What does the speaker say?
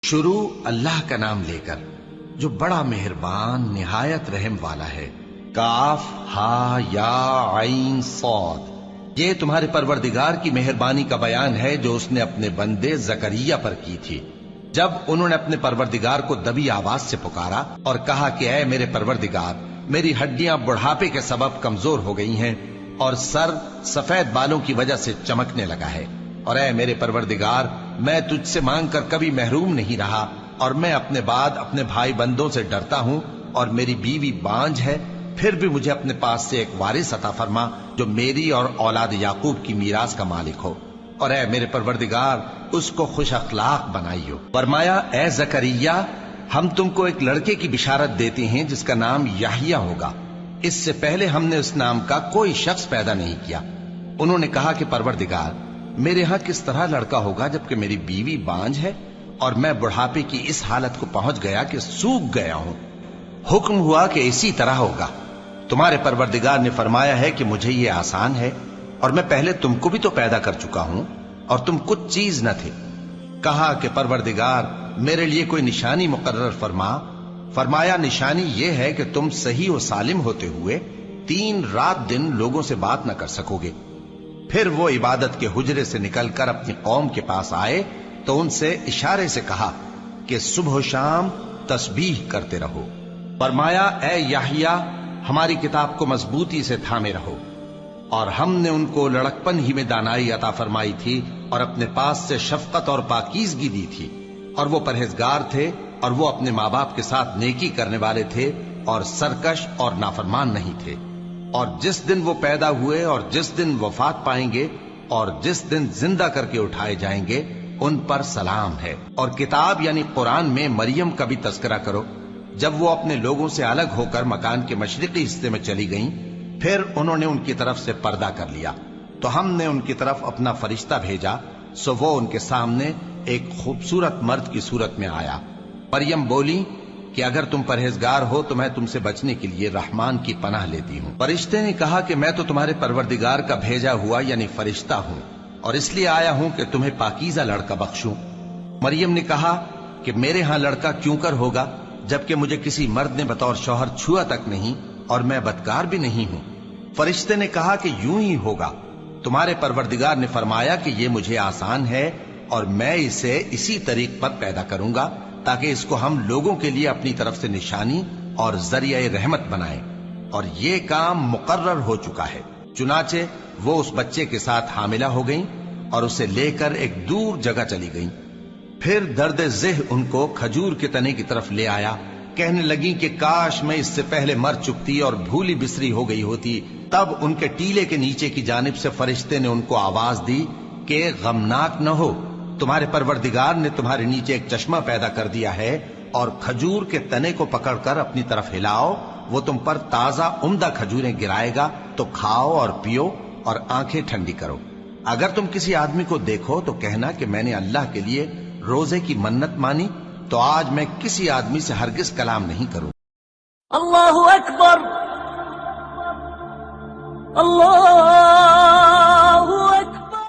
شروع اللہ کا نام لے کر جو بڑا مہربان نہایت رحم والا ہے۔ کاف ہا یا عین صاد، یہ تمہارے پروردگار کی مہربانی کا بیان ہے جو اس نے اپنے بندے زکریا پر کی تھی جب انہوں نے اپنے پروردگار کو دبی آواز سے پکارا اور کہا کہ اے میرے پروردگار، میری ہڈیاں بڑھاپے کے سبب کمزور ہو گئی ہیں اور سر سفید بالوں کی وجہ سے چمکنے لگا ہے، اور اے میرے پروردگار، میں تجھ سے مانگ کر کبھی محروم نہیں رہا، اور میں اپنے بعد اپنے بھائی بندوں سے ڈرتا ہوں، اور میری بیوی بانجھ ہے، پھر بھی مجھے اپنے پاس سے ایک وارث عطا فرما جو میری اور اولاد یعقوب کی میراث کا مالک ہو، اور اے میرے پروردگار، اس کو خوش اخلاق بنائیو۔ فرمایا اے زکریا، ہم تم کو ایک لڑکے کی بشارت دیتے ہیں جس کا نام یحییٰ ہوگا، اس سے پہلے ہم نے اس نام کا کوئی شخص پیدا نہیں کیا۔ انہوں نے کہا کہ پروردگار، میرے ہاں کس طرح لڑکا ہوگا جبکہ میری بیوی بانجھ ہے اور میں بڑھاپے کی اس حالت کو پہنچ گیا کہ سوکھ گیا ہوں؟ حکم ہوا کہ اسی طرح ہوگا۔ تمہارے پروردگار نے فرمایا ہے کہ مجھے یہ آسان ہے، اور میں پہلے تم کو بھی تو پیدا کر چکا ہوں اور تم کچھ چیز نہ تھے۔ کہا کہ پروردگار، میرے لیے کوئی نشانی مقرر فرما۔ فرمایا نشانی یہ ہے کہ تم صحیح و سالم ہوتے ہوئے 3 رات دن لوگوں سے بات نہ کر سکو گے۔ پھر وہ عبادت کے حجرے سے نکل کر اپنی قوم کے پاس آئے تو ان سے اشارے سے کہا کہ صبح و شام تسبیح کرتے رہو۔ فرمایا اے یحییٰ، ہماری کتاب کو مضبوطی سے تھامے رہو، اور ہم نے ان کو لڑکپن ہی میں دانائی عطا فرمائی تھی اور اپنے پاس سے شفقت اور پاکیزگی دی تھی، اور وہ پرہیزگار تھے اور وہ اپنے ماں باپ کے ساتھ نیکی کرنے والے تھے اور سرکش اور نافرمان نہیں تھے۔ اور جس دن وہ پیدا ہوئے اور جس دن وفات پائیں گے اور جس دن زندہ کر کے اٹھائے جائیں گے ان پر سلام ہے۔ اور کتاب یعنی قرآن میں مریم کا بھی تذکرہ کرو، جب وہ اپنے لوگوں سے الگ ہو کر مکان کے مشرقی حصے میں چلی گئیں، پھر انہوں نے ان کی طرف سے پردہ کر لیا تو ہم نے ان کی طرف اپنا فرشتہ بھیجا، سو وہ ان کے سامنے ایک خوبصورت مرد کی صورت میں آیا۔ مریم بولی کہ اگر تم پرہیزگار ہو تو میں تم سے بچنے کے لیے رحمان کی پناہ لیتی ہوں۔ فرشتے نے کہا کہ میں تو تمہارے پروردگار کا بھیجا ہوا یعنی فرشتہ ہوں، اور اس لیے آیا ہوں کہ تمہیں پاکیزہ لڑکا بخشوں۔ مریم نے کہا کہ میرے ہاں لڑکا کیوں کر ہوگا جبکہ مجھے کسی مرد نے بطور شوہر چھوا تک نہیں اور میں بدکار بھی نہیں ہوں۔ فرشتے نے کہا کہ یوں ہی ہوگا۔ تمہارے پروردگار نے فرمایا کہ یہ مجھے آسان ہے اور میں اسے اسی طریق پر پیدا کروں گا تاکہ اس کو ہم لوگوں کے لیے اپنی طرف سے نشانی اور ذریعہ رحمت بنائیں، اور یہ کام مقرر ہو چکا ہے۔ چنانچہ وہ اس بچے کے ساتھ حاملہ ہو گئیں اور اسے لے کر ایک دور جگہ چلی گئیں۔ پھر درد ذہ ان کو کھجور کے تنے کی طرف لے آیا، کہنے لگیں کہ کاش میں اس سے پہلے مر چکتی اور بھولی بسری ہو گئی ہوتی۔ تب ان کے ٹیلے کے نیچے کی جانب سے فرشتے نے ان کو آواز دی کہ غمناک نہ ہو، تمہارے پروردگار نے تمہارے نیچے ایک چشمہ پیدا کر دیا ہے، اور کھجور کے تنے کو پکڑ کر اپنی طرف ہلاؤ، وہ تم پر تازہ عمدہ کھجوریں گرائے گا، تو کھاؤ اور پیو اور آنکھیں ٹھنڈی کرو۔ اگر تم کسی آدمی کو دیکھو تو کہنا کہ میں نے اللہ کے لیے روزے کی منت مانی، تو آج میں کسی آدمی سے ہرگز کلام نہیں کروں۔ اللہ اکبر، اللہ